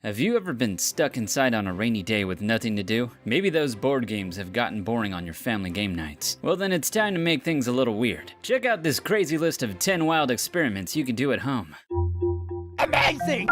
Have you ever been stuck inside on a rainy day with nothing to do? Maybe those board games have gotten boring on your family game nights. Well, then it's time to make things a little weird. Check out this crazy list of 10 wild experiments you can do at home. Amazing!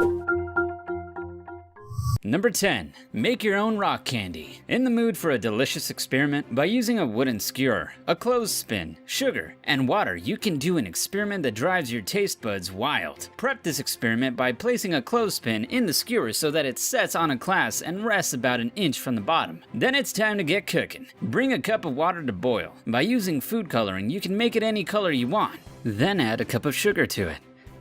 Number 10. Make your own rock candy. In the mood for a delicious experiment? By using a wooden skewer, a clothespin, sugar, and water, you can do an experiment that drives your taste buds wild. Prep this experiment by placing a clothespin in the skewer so that it sets on a clasp and rests about an inch from the bottom. Then it's time to get cooking. Bring a cup of water to boil. By using food coloring, you can make it any color you want. Then add a cup of sugar to it.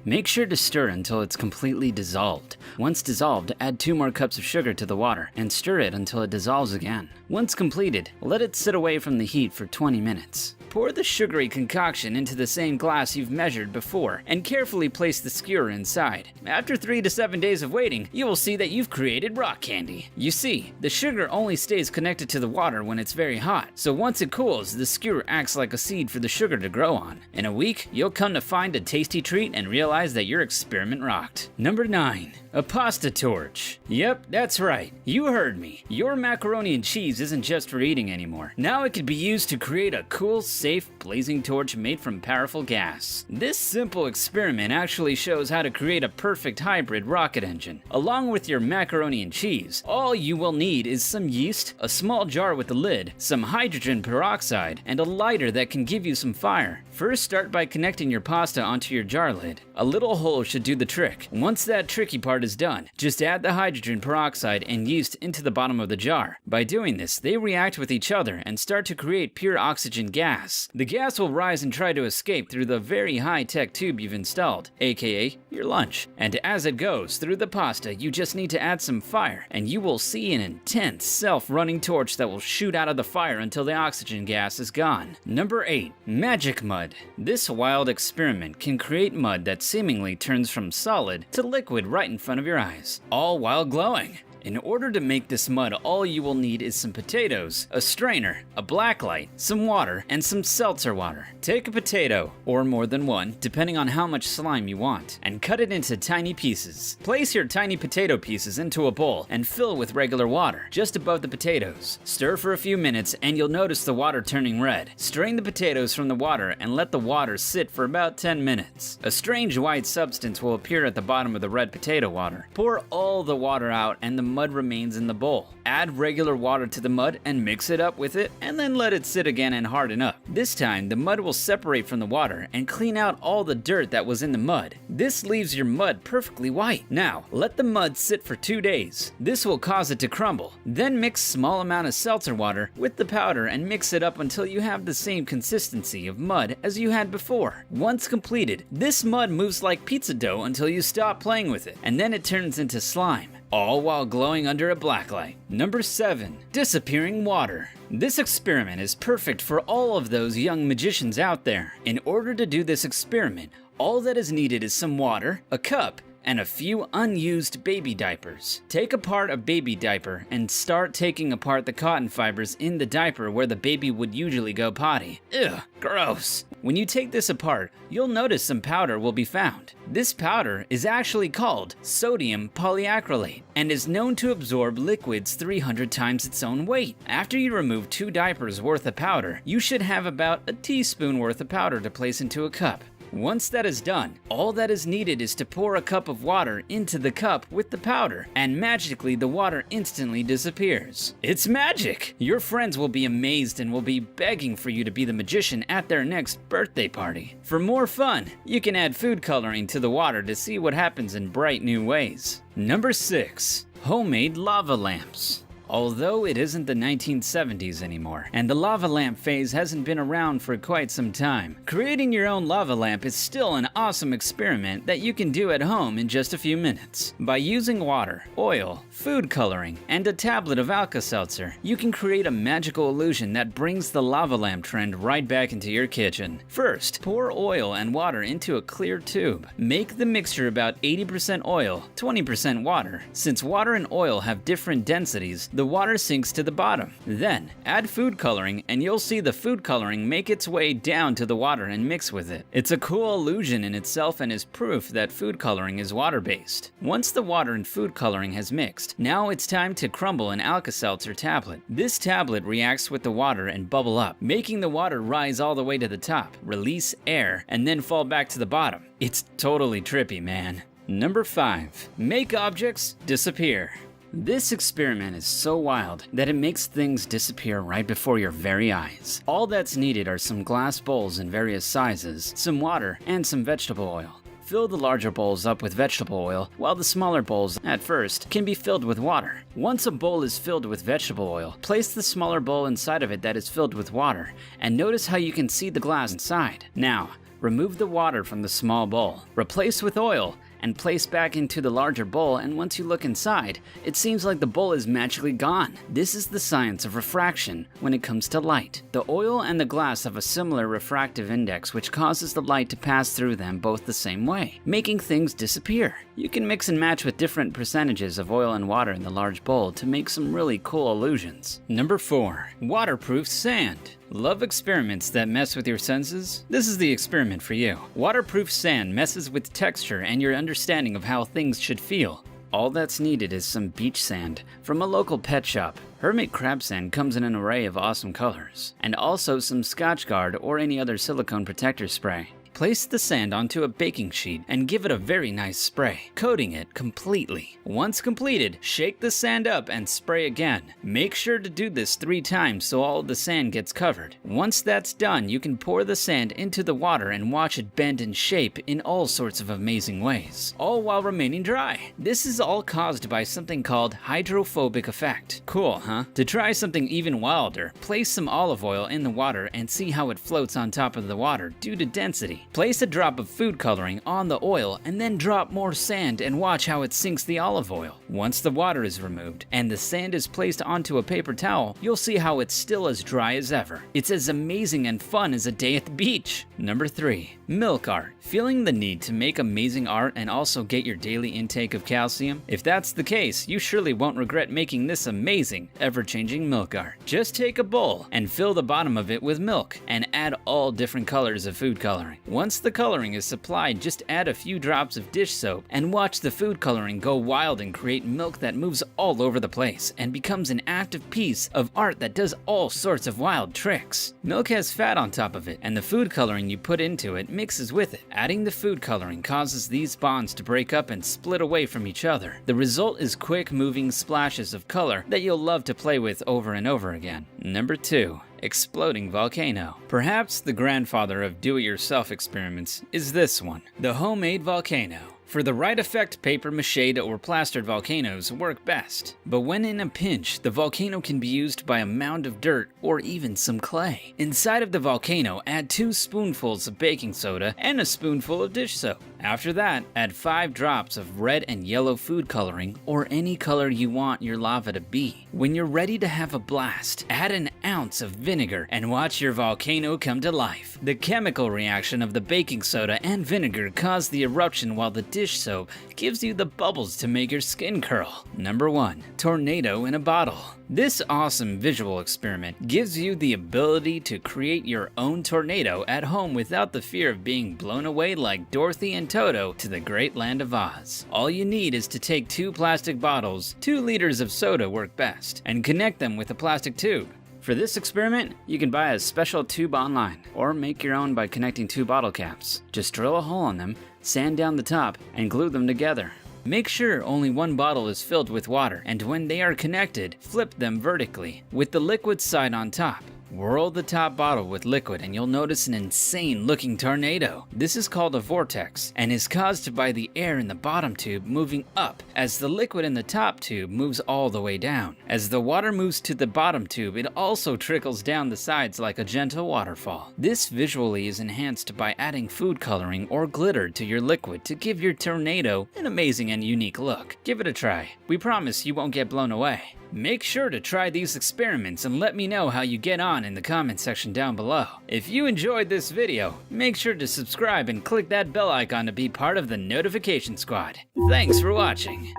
Make sure to stir until it's completely dissolved. Once dissolved, add 2 more cups of sugar to the water and stir it until it dissolves again. Once completed, let it sit away from the heat for 20 minutes. Pour the sugary concoction into the same glass you've measured before and carefully place the skewer inside. After 3 to 7 days of waiting, you will see that you've created rock candy. You see, the sugar only stays connected to the water when it's very hot, so once it cools, the skewer acts like a seed for the sugar to grow on. In a week, you'll come to find a tasty treat and realize that your experiment rocked. Number 9. A pasta torch. Yep, that's right. You heard me. Your macaroni and cheese isn't just for eating anymore. Now it can be used to create a cool, safe, blazing torch made from powerful gas. This simple experiment actually shows how to create a perfect hybrid rocket engine. Along with your macaroni and cheese, all you will need is some yeast, a small jar with a lid, some hydrogen peroxide, and a lighter that can give you some fire. First, start by connecting your pasta onto your jar lid. A little hole should do the trick. Once that tricky part is done, just add the hydrogen peroxide and yeast into the bottom of the jar. By doing this, they react with each other and start to create pure oxygen gas. The gas will rise and try to escape through the very high-tech tube you've installed, aka your lunch. And as it goes through the pasta, you just need to add some fire, and you will see an intense self-running torch that will shoot out of the fire until the oxygen gas is gone. Number 8. Magic mud. This wild experiment can create mud that seemingly turns from solid to liquid right in front of your eyes, all while glowing. In order to make this mud, all you will need is some potatoes, a strainer, a blacklight, some water, and some seltzer water. Take a potato, or more than one, depending on how much slime you want, and cut it into tiny pieces. Place your tiny potato pieces into a bowl and fill with regular water, just above the potatoes. Stir for a few minutes and you'll notice the water turning red. Strain the potatoes from the water and let the water sit for about 10 minutes. A strange white substance will appear at the bottom of the red potato water. Pour all the water out and the mud remains in the bowl. Add regular water to the mud and mix it up with it, and then let it sit again and harden up. This time, the mud will separate from the water and clean out all the dirt that was in the mud. This leaves your mud perfectly white. Now, let the mud sit for 2 days. This will cause it to crumble. Then mix small amount of seltzer water with the powder and mix it up until you have the same consistency of mud as you had before. Once completed, this mud moves like pizza dough until you stop playing with it, and then it turns into slime, all while glowing under a blacklight. Number 7. Disappearing water. This experiment is perfect for all of those young magicians out there. In order to do this experiment, all that is needed is some water, a cup, and a few unused baby diapers. Take apart a baby diaper and start taking apart the cotton fibers in the diaper where the baby would usually go potty. Ugh, gross. When you take this apart, you'll notice some powder will be found. This powder is actually called sodium polyacrylate and is known to absorb liquids 300 times its own weight. After you remove 2 diapers worth of powder, you should have about a teaspoon worth of powder to place into a cup. Once that is done, all that is needed is to pour a cup of water into the cup with the powder, and magically the water instantly disappears. It's magic! Your friends will be amazed and will be begging for you to be the magician at their next birthday party. For more fun, you can add food coloring to the water to see what happens in bright new ways. Number 6. Homemade lava lamps. Although it isn't the 1970s anymore, and the lava lamp phase hasn't been around for quite some time, creating your own lava lamp is still an awesome experiment that you can do at home in just a few minutes. By using water, oil, food coloring, and a tablet of Alka-Seltzer, you can create a magical illusion that brings the lava lamp trend right back into your kitchen. First, pour oil and water into a clear tube. Make the mixture about 80% oil, 20% water. Since water and oil have different densities, the water sinks to the bottom. Then, add food coloring and you'll see the food coloring make its way down to the water and mix with it. It's a cool illusion in itself and is proof that food coloring is water-based. Once the water and food coloring has mixed, now it's time to crumble an Alka-Seltzer tablet. This tablet reacts with the water and bubble up, making the water rise all the way to the top, release air, and then fall back to the bottom. It's totally trippy, man. Number 5. Make objects disappear. This experiment is so wild that it makes things disappear right before your very eyes. All that's needed are some glass bowls in various sizes, some water, and some vegetable oil. Fill the larger bowls up with vegetable oil, while the smaller bowls, at first, can be filled with water. Once a bowl is filled with vegetable oil, place the smaller bowl inside of it that is filled with water, and notice how you can see the glass inside. Now, remove the water from the small bowl, replace with oil, and place back into the larger bowl, and once you look inside, it seems like the bowl is magically gone. This is the science of refraction when it comes to light. The oil and the glass have a similar refractive index which causes the light to pass through them both the same way, making things disappear. You can mix and match with different percentages of oil and water in the large bowl to make some really cool illusions. Number 4. Waterproof sand. Love experiments that mess with your senses? This is the experiment for you. Waterproof sand messes with texture and your understanding of how things should feel. All that's needed is some beach sand from a local pet shop. Hermit crab sand comes in an array of awesome colors, and also some Scotchgard or any other silicone protector spray. Place the sand onto a baking sheet and give it a very nice spray, coating it completely. Once completed, shake the sand up and spray again. Make sure to do this 3 times so all of the sand gets covered. Once that's done, you can pour the sand into the water and watch it bend and shape in all sorts of amazing ways, all while remaining dry. This is all caused by something called hydrophobic effect. Cool, huh? To try something even wilder, place some olive oil in the water and see how it floats on top of the water due to density. Place a drop of food coloring on the oil and then drop more sand and watch how it sinks the olive oil. Once the water is removed and the sand is placed onto a paper towel, you'll see how it's still as dry as ever. It's as amazing and fun as a day at the beach. Number 3. Milk art. Feeling the need to make amazing art and also get your daily intake of calcium? If that's the case, you surely won't regret making this amazing, ever-changing milk art. Just take a bowl and fill the bottom of it with milk and add all different colors of food coloring. Once the coloring is supplied, just add a few drops of dish soap and watch the food coloring go wild and create milk that moves all over the place and becomes an active piece of art that does all sorts of wild tricks. Milk has fat on top of it, and the food coloring you put into it mixes with it. Adding the food coloring causes these bonds to break up and split away from each other. The result is quick moving splashes of color that you'll love to play with over and over again. Number 2. Exploding volcano. Perhaps the grandfather of do-it-yourself experiments is this one, the homemade volcano. For the right effect, paper mache or plastered volcanoes work best. But when in a pinch, the volcano can be used by a mound of dirt or even some clay. Inside of the volcano, add 2 spoonfuls of baking soda and a spoonful of dish soap. After that, add 5 drops of red and yellow food coloring or any color you want your lava to be. When you're ready to have a blast, add an ounce of vinegar and watch your volcano come to life. The chemical reaction of the baking soda and vinegar cause the eruption while the dish soap gives you the bubbles to make your skin curl. Number 1. Tornado in a bottle. This awesome visual experiment gives you the ability to create your own tornado at home without the fear of being blown away like Dorothy and Toto to the great land of Oz. All you need is to take 2 plastic bottles, 2 liters of soda work best, and connect them with a plastic tube. For this experiment, you can buy a special tube online, or make your own by connecting 2 bottle caps. Just drill a hole in them, sand down the top, and glue them together. Make sure only 1 bottle is filled with water, and when they are connected, flip them vertically, with the liquid side on top. Whirl the top bottle with liquid and you'll notice an insane looking tornado. This is called a vortex and is caused by the air in the bottom tube moving up as the liquid in the top tube moves all the way down. As the water moves to the bottom tube, it also trickles down the sides like a gentle waterfall. This visually is enhanced by adding food coloring or glitter to your liquid to give your tornado an amazing and unique look. Give it a try. We promise you won't get blown away. Make sure to try these experiments and let me know how you get on in the comment section down below. If you enjoyed this video, make sure to subscribe and click that bell icon to be part of the notification squad. Thanks for watching.